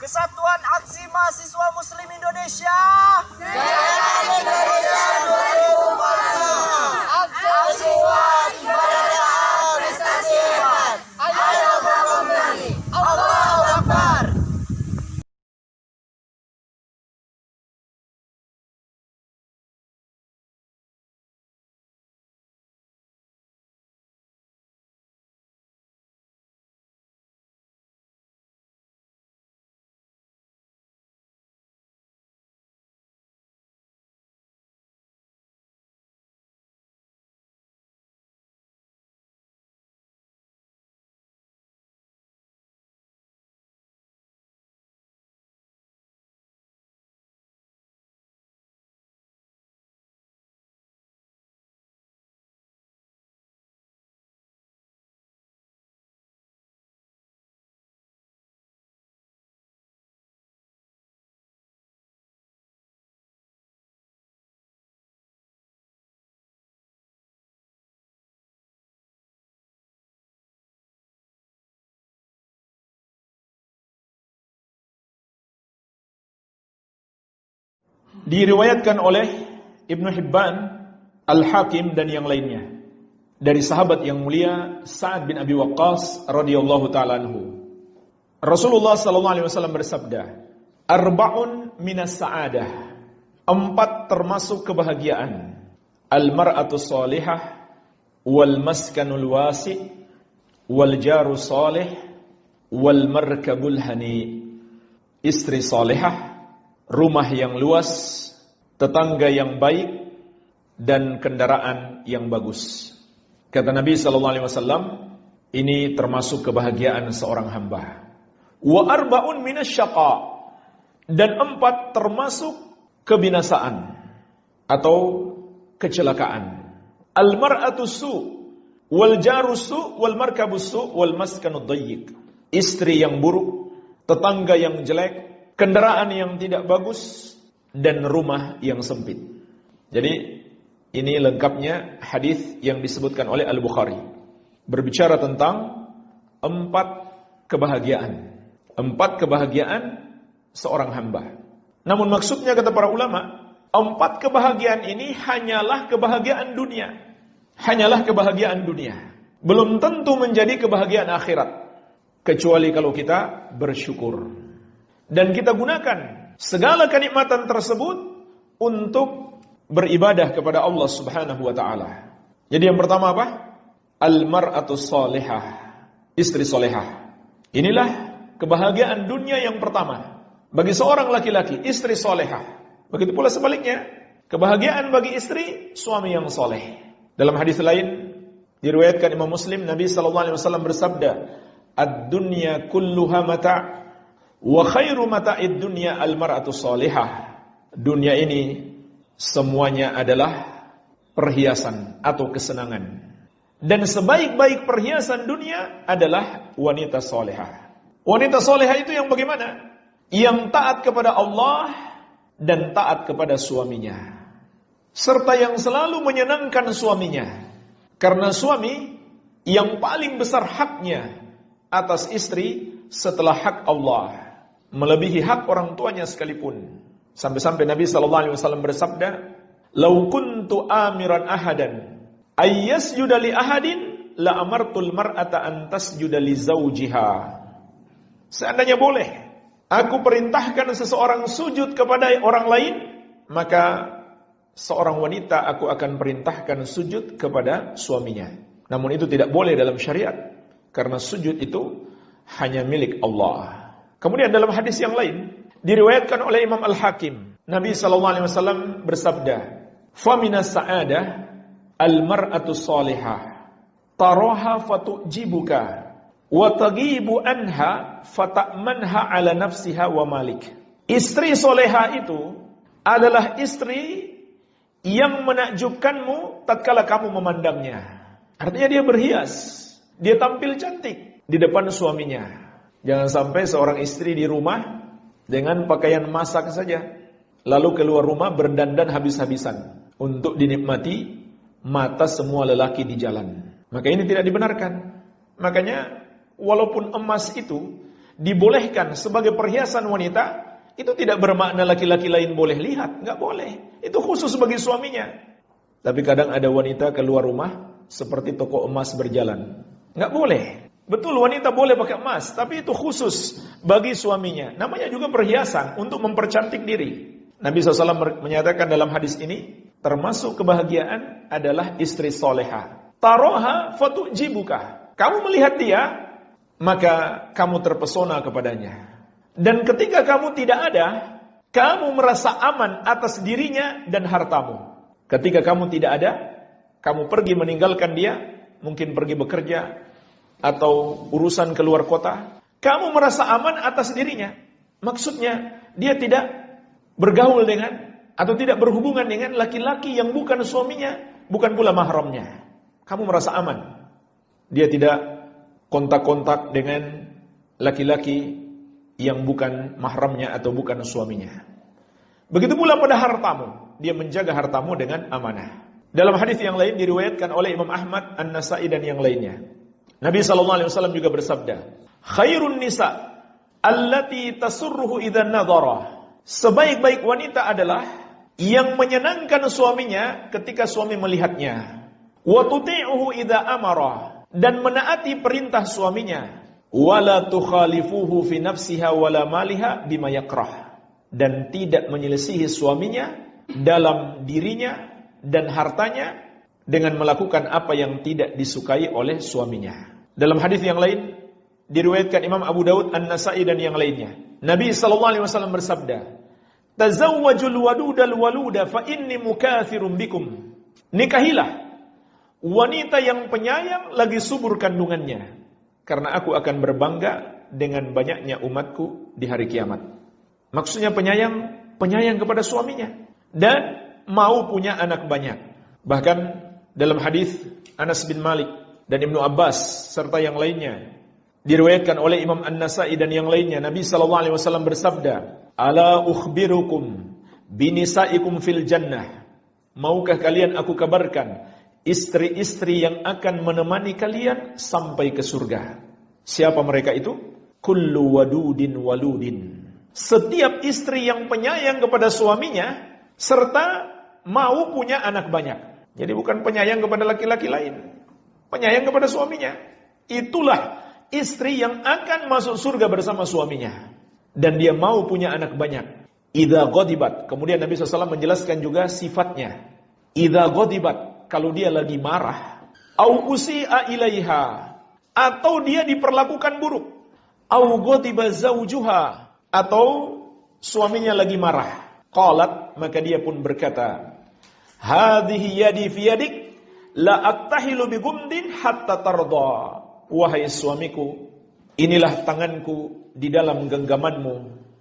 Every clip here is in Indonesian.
Kesatuan Aksi Mahasiswa Muslim Indonesia. Jalan Indonesia 2045. Aksi kuat, ibadah, prestasi hebat. Ayo bangun lagi. Allahu Akbar. Diriwayatkan oleh Ibnu Hibban, Al-Hakim dan yang lainnya dari sahabat yang mulia Sa'ad bin Abi Waqqas radhiyallahu ta'ala anhu. Rasulullah sallallahu alaihi wasallam bersabda, "Arba'un minas sa'adah." 4 termasuk kebahagiaan. Al-mar'atu salihah, wal maskanul wasi', wal jaru salih, wal markabul hani. Istri salihah, rumah yang luas, tetangga yang baik, dan kendaraan yang bagus. Kata Nabi SAW, ini termasuk kebahagiaan seorang hamba. Wa arba'un minasyaqa, dan 4 termasuk kebinasaan atau kecelakaan. Al-mar'atu su, wal jaru su, wal markabu su, wal maskanu dayyiq. Istri yang buruk, tetangga yang jelek, kendaraan yang tidak bagus, dan rumah yang sempit. Jadi ini lengkapnya hadis yang disebutkan oleh Al-Bukhari. Berbicara tentang 4 kebahagiaan. 4 kebahagiaan seorang hamba. Namun maksudnya kata para ulama, 4 kebahagiaan ini hanyalah kebahagiaan dunia. Hanyalah kebahagiaan dunia. Belum tentu menjadi kebahagiaan akhirat. Kecuali kalau kita bersyukur. Dan kita gunakan segala kenikmatan tersebut untuk beribadah kepada Allah Subhanahu wa taala. Jadi yang pertama apa? Al-mar'atu salihah, istri salihah. Inilah kebahagiaan dunia yang pertama bagi seorang laki-laki, istri salihah. Begitu pula sebaliknya, kebahagiaan bagi istri, suami yang saleh. Dalam hadis lain diriwayatkan Imam Muslim, Nabi sallallahu alaihi wasallam bersabda, "Ad-dunya kulluha mata'. Wa khairu mata'id dunya al-mar'atu salihah." Dunia ini semuanya adalah perhiasan atau kesenangan. Dan sebaik-baik perhiasan dunia adalah wanita salihah. Wanita salihah itu yang bagaimana? Yang taat kepada Allah dan taat kepada suaminya. Serta yang selalu menyenangkan suaminya. Karena suami yang paling besar haknya atas istri setelah hak Allah, melebihi hak orang tuanya sekalipun. Sampai-sampai Nabi SAW bersabda, "Lau kuntu amiran ahadan ayyasjuda li ahadin la amartul mar'ata an tasjuda li zawjiha." Seandainya boleh aku perintahkan seseorang sujud kepada orang lain, maka seorang wanita aku akan perintahkan sujud kepada suaminya. Namun itu tidak boleh dalam syariat, karena sujud itu hanya milik Allah. Kemudian dalam hadis yang lain diriwayatkan oleh Imam Al-Hakim, Nabi SAW bersabda, "Fa minas sa'adah al-mar'atu salihah taraha fatu'jibuka wa taghibu anha fata'manha ala nafsiha wa malik." Istri soleha itu adalah istri yang menakjubkanmu tatkala kamu memandangnya. Artinya dia berhias, dia tampil cantik di depan suaminya. Jangan sampai seorang istri di rumah dengan pakaian masak saja, lalu keluar rumah berdandan habis-habisan untuk dinikmati mata semua lelaki di jalan. Maka ini tidak dibenarkan. Makanya walaupun emas itu dibolehkan sebagai perhiasan wanita, itu tidak bermakna laki-laki lain boleh lihat, nggak boleh. Itu khusus bagi suaminya. Tapi kadang ada wanita keluar rumah seperti toko emas berjalan, nggak boleh. Betul, wanita boleh pakai emas, tapi itu khusus bagi suaminya. Namanya juga perhiasan untuk mempercantik diri. Nabi SAW menyatakan dalam hadis ini, termasuk kebahagiaan adalah istri soleha. Taroha fatu'jibuka. Kamu melihat dia, maka kamu terpesona kepadanya. Dan ketika kamu tidak ada, kamu merasa aman atas dirinya dan hartamu. Ketika kamu tidak ada, kamu pergi meninggalkan dia, mungkin pergi bekerja, atau urusan keluar kota, kamu merasa aman atas dirinya. Maksudnya, dia tidak bergaul dengan, atau tidak berhubungan dengan laki-laki yang bukan suaminya, bukan pula mahramnya. Kamu merasa aman. Dia tidak kontak-kontak dengan laki-laki yang bukan mahramnya atau bukan suaminya. Begitu pula pada hartamu, dia menjaga hartamu dengan amanah. Dalam hadis yang lain diriwayatkan oleh Imam Ahmad, An-Nasai dan yang lainnya, Nabi SAW juga bersabda, khairun nisa allati tasurruhu idza nadhara. Sebaik-baik wanita adalah yang menyenangkan suaminya ketika suami melihatnya. Wa tuti'uhu idza amara, dan menaati perintah suaminya. Wala tukhalifuhu fi nafsiha wala maliha bima yakrah, dan tidak menyelisihi suaminya dalam dirinya dan hartanya dengan melakukan apa yang tidak disukai oleh suaminya. Dalam hadis yang lain diriwayatkan Imam Abu Daud, An-Nasai dan yang lainnya, Nabi SAW bersabda, tazawwajul wadudal waluda fa inni mukathirun bikum. Nikahilah wanita yang penyayang lagi subur kandungannya, karena aku akan berbangga dengan banyaknya umatku di hari kiamat. Maksudnya penyayang kepada suaminya dan mau punya anak banyak. Bahkan dalam hadis Anas bin Malik dan Ibnu Abbas serta yang lainnya diriwayatkan oleh Imam An-Nasai dan yang lainnya, Nabi SAW bersabda, ala ukhbirukum binisaikum fil jannah. Maukah kalian aku kabarkan istri-istri yang akan menemani kalian sampai ke surga. Siapa mereka itu? Kullu wadudin waludin. Setiap istri yang penyayang kepada suaminya serta mau punya anak banyak. Jadi bukan penyayang kepada laki-laki lain, penyayang kepada suaminya. Itulah istri yang akan masuk surga bersama suaminya. Dan dia mau punya anak banyak. Idza ghadibat. Kemudian Nabi SAW menjelaskan juga sifatnya. Idza ghadibat, kalau dia lagi marah, au usi'a ilaiha, atau dia diperlakukan buruk, au ghadiba zaujuha, atau suaminya lagi marah, qalat, maka dia pun berkata, hadhihi yadi fi yadik la aktahilu bi gumdin hatta tarda. Wahai suamiku, inilah tanganku di dalam genggamanmu,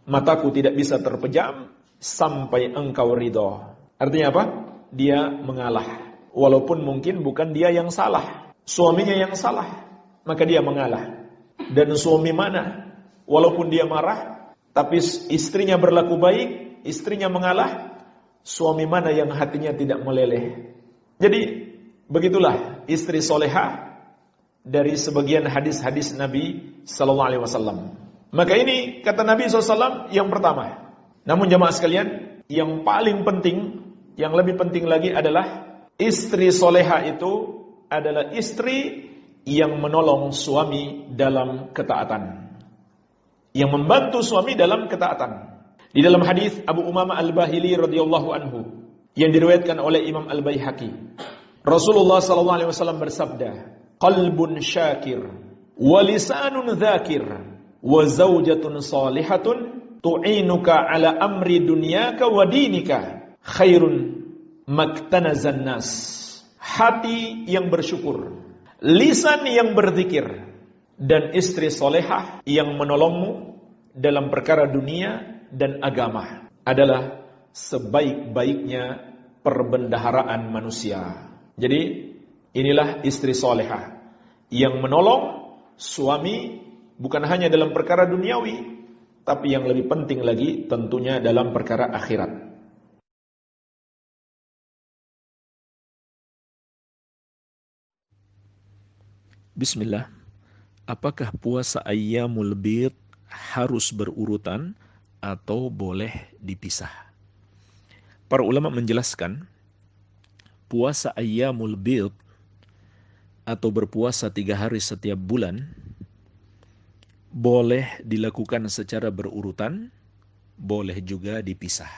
mataku tidak bisa terpejam sampai engkau ridho. Artinya apa? Dia mengalah. Walaupun mungkin bukan dia yang salah, suaminya yang salah, maka dia mengalah. Dan suami mana, walaupun dia marah, tapi istrinya berlaku baik, istrinya mengalah, suami mana yang hatinya tidak meleleh. Jadi begitulah istri soleha dari sebagian hadis-hadis Nabi SAW. Maka ini kata Nabi SAW yang pertama. Namun jamaah sekalian, yang paling penting, yang lebih penting lagi adalah istri soleha itu adalah istri yang menolong suami dalam ketaatan, yang membantu suami dalam ketaatan. Di dalam hadis Abu Umamah Al-Bahili radhiyallahu anhu yang diriwayatkan oleh Imam Al-Baihaqi, Rasulullah SAW bersabda, qalbun syakir wa lisanun dzakir wa zaujatun salihatun tu'inuka ala amri dunyaka wa dinika khairun maktanazan nas. Hati yang bersyukur, lisan yang berzikir, dan istri solehah yang menolongmu dalam perkara dunia dan agama adalah sebaik-baiknya perbendaharaan manusia. Jadi inilah istri solehah yang menolong suami bukan hanya dalam perkara duniawi, tapi yang lebih penting lagi tentunya dalam perkara akhirat. Bismillah. Apakah puasa ayyamul bid harus berurutan atau boleh dipisah. Para ulama menjelaskan puasa ayyamul bid atau berpuasa 3 hari setiap bulan boleh dilakukan secara berurutan, boleh juga dipisah.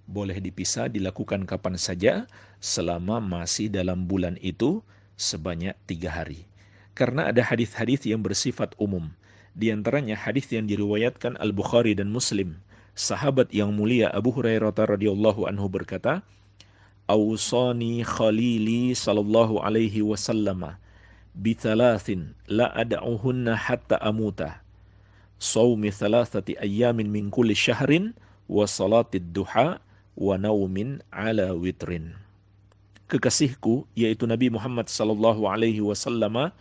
Boleh dipisah dilakukan kapan saja selama masih dalam bulan itu sebanyak 3 hari. Karena ada hadis-hadis yang bersifat umum. Di antaranya hadis yang diriwayatkan Al-Bukhari dan Muslim. Sahabat yang mulia Abu Hurairah radhiyallahu anhu berkata, "Awsani khalili sallallahu alaihi wasallam bithalathin la ad'uhunna hatta amuta. Sawmi thalathati ayyamin min kulli syahrin wa salatid duha wa naumin ala witrin." Kekasihku, yaitu Nabi Muhammad sallallahu alaihi wasallam,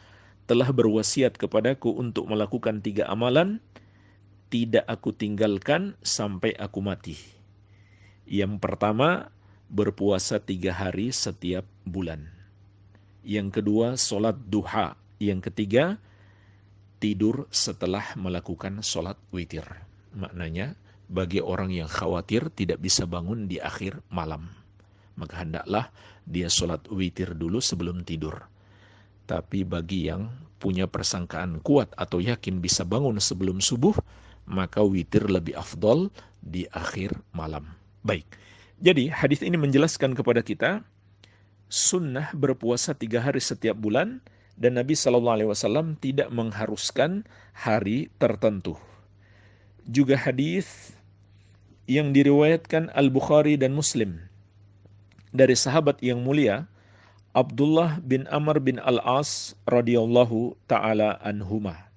telah berwasiat kepadaku untuk melakukan 3 amalan, tidak aku tinggalkan sampai aku mati. Yang pertama, berpuasa 3 hari setiap bulan. Yang kedua, sholat duha. Yang ketiga, tidur setelah melakukan sholat witir. Maknanya, bagi orang yang khawatir tidak bisa bangun di akhir malam, maka hendaklah dia sholat witir dulu sebelum tidur. Tapi bagi yang punya persangkaan kuat atau yakin bisa bangun sebelum subuh, maka witir lebih afdol di akhir malam. Baik, jadi hadis ini menjelaskan kepada kita sunnah berpuasa 3 hari setiap bulan, dan Nabi SAW tidak mengharuskan hari tertentu. Juga hadis yang diriwayatkan Al-Bukhari dan Muslim dari sahabat yang mulia Abdullah bin Amr bin Al-As radhiyallahu ta'ala anhuma.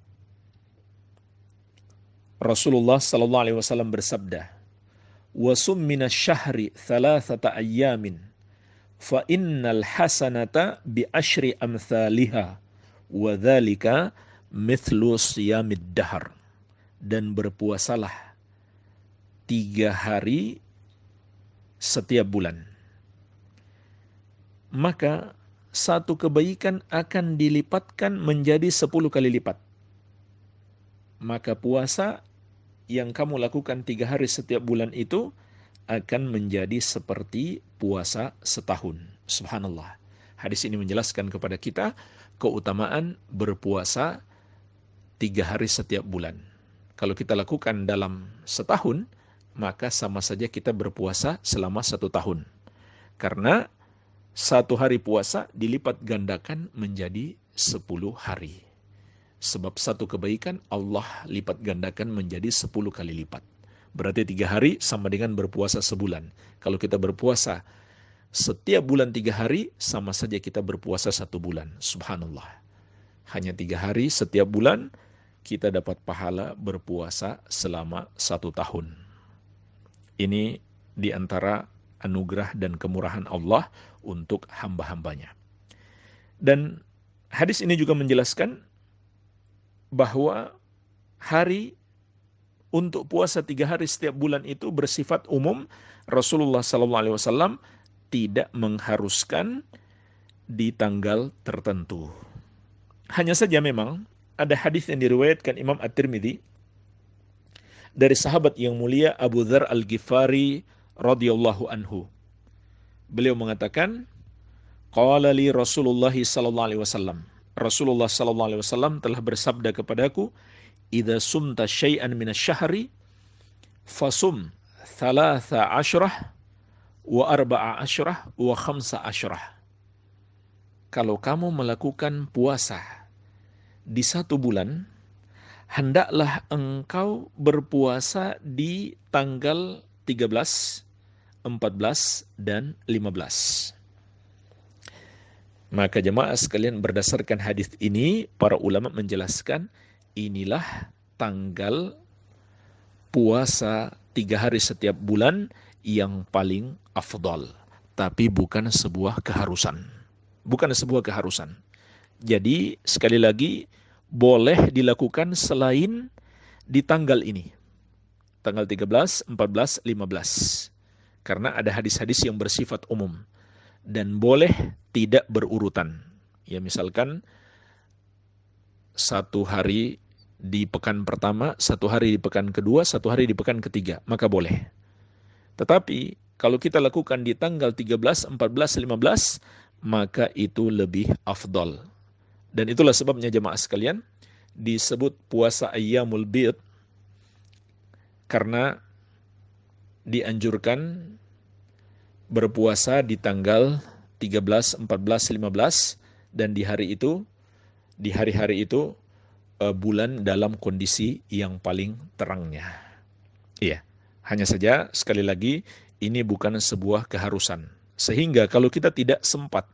Rasulullah SAW bersabda, "Wa sum minas syahri 3 ayyamin, fa innal hasanata bi asyri amthaliha, wa dhalika mithlu siyamid dahar." Dan berpuasalah 3 hari setiap bulan, maka satu kebaikan akan dilipatkan menjadi 10 kali lipat. Maka puasa yang kamu lakukan 3 hari setiap bulan itu akan menjadi seperti puasa setahun. Subhanallah. Hadis ini menjelaskan kepada kita keutamaan berpuasa 3 hari setiap bulan. Kalau kita lakukan dalam setahun, maka sama saja kita berpuasa selama 1 tahun. Karena 1 hari puasa dilipat gandakan menjadi 10 hari. Sebab 1 kebaikan Allah lipat gandakan menjadi 10 kali lipat. Berarti 3 hari sama dengan berpuasa sebulan. Kalau kita berpuasa setiap bulan 3 hari, sama saja kita berpuasa 1 bulan. Subhanallah. Hanya 3 hari setiap bulan, kita dapat pahala berpuasa selama 1 tahun. Ini di antara anugerah dan kemurahan Allah untuk hamba-hambanya. Dan hadis ini juga menjelaskan bahwa hari untuk puasa 3 hari setiap bulan itu bersifat umum. Rasulullah SAW tidak mengharuskan di tanggal tertentu. Hanya saja memang ada hadis yang diriwayatkan Imam At-Tirmidzi dari sahabat yang mulia Abu Dzar Al-Ghifari radhiyallahu anhu. Beliau mengatakan, qala li Rasulullah sallallahu alaihi wasallam. Rasulullah sallallahu alaihi wasallam telah bersabda kepadaku, idza sumta syai'an minasyahri fasum 13 wa 14 wa 15. Kalau kamu melakukan puasa di 1 bulan, hendaklah engkau berpuasa di tanggal 13, 14, dan 15. Maka jemaah sekalian, berdasarkan hadis ini, para ulama menjelaskan inilah tanggal puasa 3 hari setiap bulan yang paling afdal. Tapi bukan sebuah keharusan. Bukan sebuah keharusan. Jadi sekali lagi, boleh dilakukan selain di tanggal ini. Tanggal 13, 14, 15. Karena ada hadis-hadis yang bersifat umum. Dan boleh tidak berurutan. Ya misalkan 1 hari di pekan pertama, 1 hari di pekan kedua, 1 hari di pekan ketiga, maka boleh. Tetapi kalau kita lakukan di tanggal 13, 14, 15, maka itu lebih afdal. Dan itulah sebabnya jemaah sekalian disebut puasa ayyamul bid, karena dianjurkan berpuasa di tanggal 13, 14, 15, dan di hari-hari itu bulan dalam kondisi yang paling terangnya. Iya, hanya saja sekali lagi ini bukan sebuah keharusan. Sehingga kalau kita tidak sempat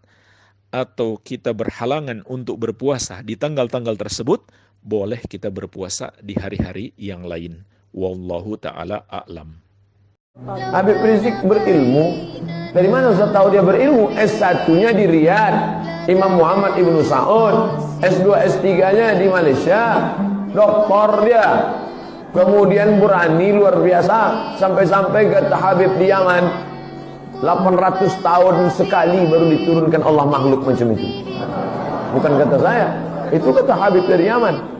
atau kita berhalangan untuk berpuasa di tanggal-tanggal tersebut, boleh kita berpuasa di hari-hari yang lain. Wallahu ta'ala a'lam. Habib Rizik berilmu. Dari mana Ustaz tahu dia berilmu? S1-nya di Riyadh, Imam Muhammad Ibnu Saud. S2, S3-nya di Malaysia. Doktor dia. Kemudian berani luar biasa. Sampai-sampai kata Habib di Yaman, 800 tahun sekali baru diturunkan Allah makhluk macam itu. Bukan kata saya. Itu kata Habib dari Yaman.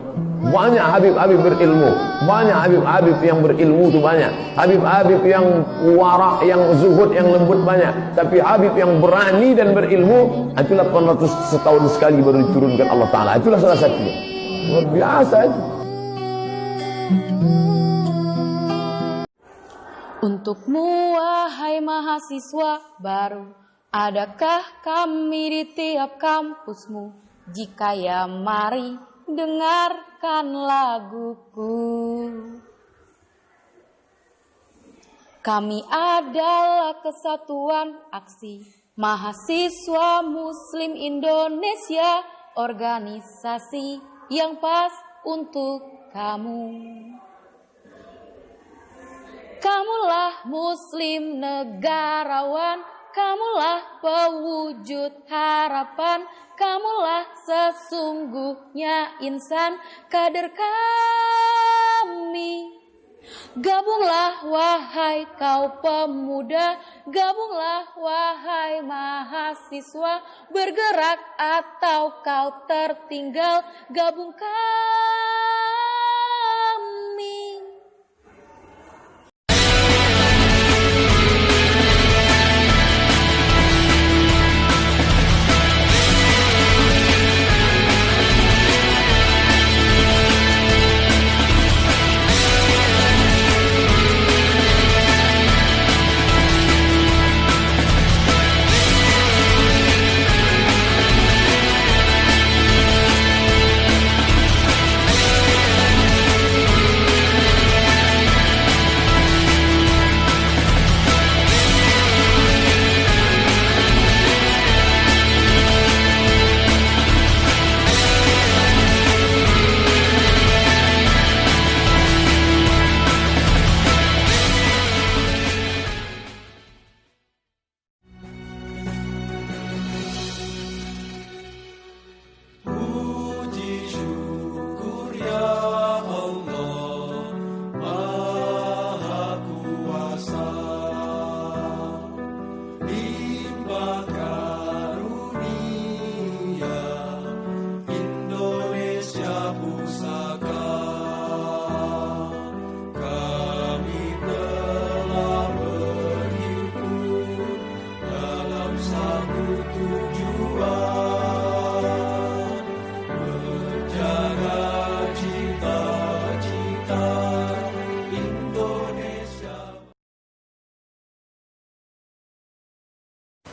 Banyak Habib-Habib berilmu, banyak Habib-Habib yang berilmu itu banyak. Habib-Habib yang wara, yang zuhud, yang lembut banyak. Tapi Habib yang berani dan berilmu, itu 800 setahun sekali baru diturunkan Allah Ta'ala. Itulah salah satunya. Luar biasa itu. Untukmu wahai mahasiswa baru, adakah kami di tiap kampusmu? Jika ya mari dengarkan laguku. Kami adalah kesatuan aksi mahasiswa Muslim Indonesia, organisasi yang pas untuk kamu. Kamulah Muslim negarawan, kamulah pewujud harapan, kamulah sesungguhnya insan kader kami. Gabunglah wahai kau pemuda, gabunglah wahai mahasiswa, bergerak atau kau tertinggal, gabung kami.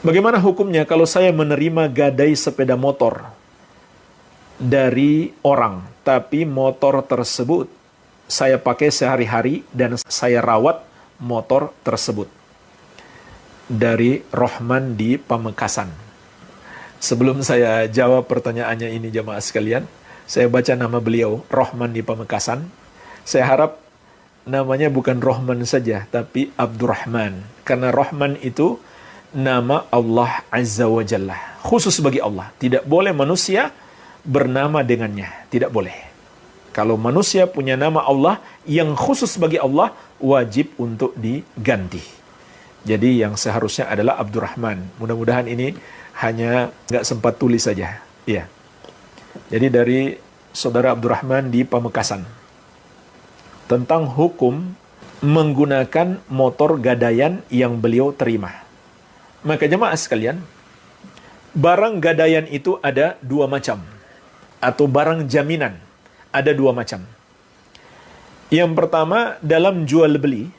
Bagaimana hukumnya kalau saya menerima gadai sepeda motor dari orang, tapi motor tersebut saya pakai sehari-hari dan saya rawat motor tersebut? Dari Rohman di Pamekasan. Sebelum saya jawab pertanyaannya ini jemaah sekalian, saya baca nama beliau, Rohman di Pamekasan. Saya harap namanya bukan Rohman saja, tapi Abdurrahman. Karena Rohman itu nama Allah Azza wa Jalla, khusus bagi Allah. Tidak boleh manusia bernama dengannya, tidak boleh. Kalau manusia punya nama Allah yang khusus bagi Allah, wajib untuk diganti. Jadi yang seharusnya adalah Abdurrahman. Mudah-mudahan ini hanya nggak sempat tulis saja. Iya. Jadi dari Saudara Abdurrahman di Pamekasan tentang hukum menggunakan motor gadaian yang beliau terima. Maka jemaah sekalian, barang gadaian itu ada dua macam, atau barang jaminan ada dua macam. Yang pertama dalam jual beli,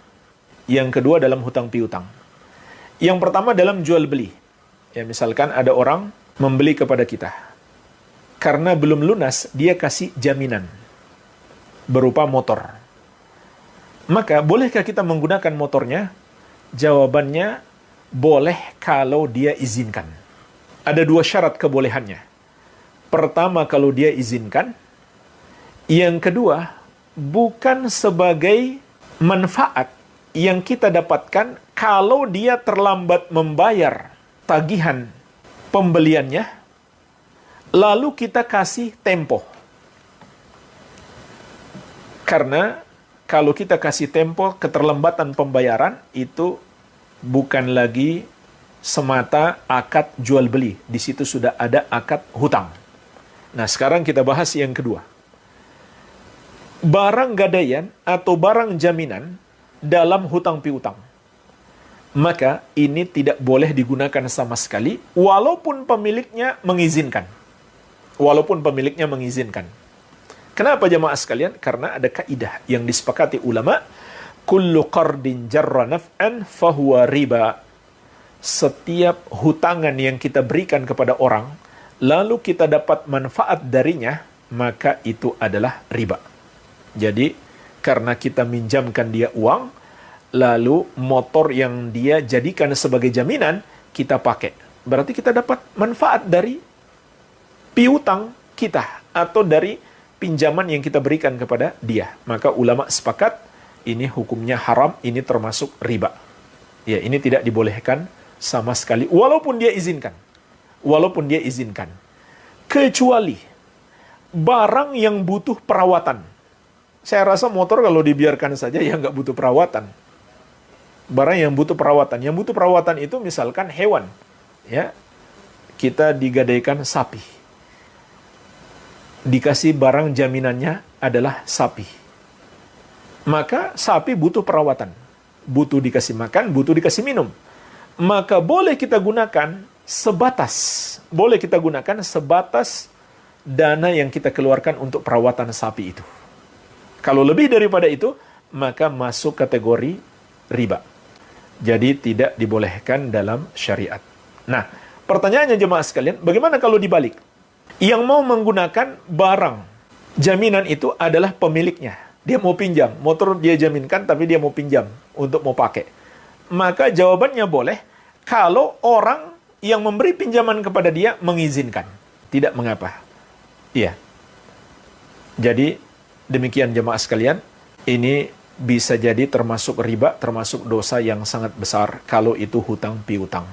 yang kedua dalam hutang piutang. Yang pertama dalam jual beli. Ya, misalkan ada orang membeli kepada kita. Karena belum lunas, dia kasih jaminan berupa motor. Maka bolehkah kita menggunakan motornya? Jawabannya boleh kalau dia izinkan. Ada dua syarat kebolehannya. Pertama, kalau dia izinkan. Yang kedua, bukan sebagai manfaat yang kita dapatkan kalau dia terlambat membayar tagihan pembeliannya, lalu kita kasih tempo. Karena kalau kita kasih tempo, keterlambatan pembayaran itu bukan lagi semata akad jual beli. Di situ sudah ada akad hutang. Nah, sekarang kita bahas yang kedua. Barang gadaian atau barang jaminan dalam hutang piutang. Maka ini tidak boleh digunakan sama sekali walaupun pemiliknya mengizinkan. Walaupun pemiliknya mengizinkan. Kenapa jemaah sekalian? Karena ada kaidah yang disepakati ulama, kullu qardin jarra naf'an fahuwa riba. Setiap hutangan yang kita berikan kepada orang, lalu kita dapat manfaat darinya, maka itu adalah riba. Jadi, karena kita minjamkan dia uang, lalu motor yang dia jadikan sebagai jaminan, kita pakai. Berarti kita dapat manfaat dari piutang kita, atau dari pinjaman yang kita berikan kepada dia. Maka ulama sepakat, ini hukumnya haram, ini termasuk riba. Ya, ini tidak dibolehkan sama sekali, walaupun dia izinkan. Walaupun dia izinkan. Kecuali barang yang butuh perawatan. Saya rasa motor kalau dibiarkan saja ya nggak butuh perawatan. Barang yang butuh perawatan. Yang butuh perawatan itu misalkan hewan. Ya, kita digadaikan sapi. Dikasih barang jaminannya adalah sapi. Maka sapi butuh perawatan. Butuh dikasih makan, butuh dikasih minum. Maka boleh kita gunakan sebatas. Boleh kita gunakan sebatas dana yang kita keluarkan untuk perawatan sapi itu. Kalau lebih daripada itu, maka masuk kategori riba. Jadi tidak dibolehkan dalam syariat. Nah, pertanyaannya jemaah sekalian, bagaimana kalau dibalik? Yang mau menggunakan barang jaminan itu adalah pemiliknya. Dia mau pinjam, motor dia jaminkan tapi dia mau pinjam untuk mau pakai. Maka jawabannya boleh kalau orang yang memberi pinjaman kepada dia mengizinkan. Tidak mengapa. Iya. Jadi demikian jemaah sekalian, ini bisa jadi termasuk riba, termasuk dosa yang sangat besar kalau itu hutang piutang.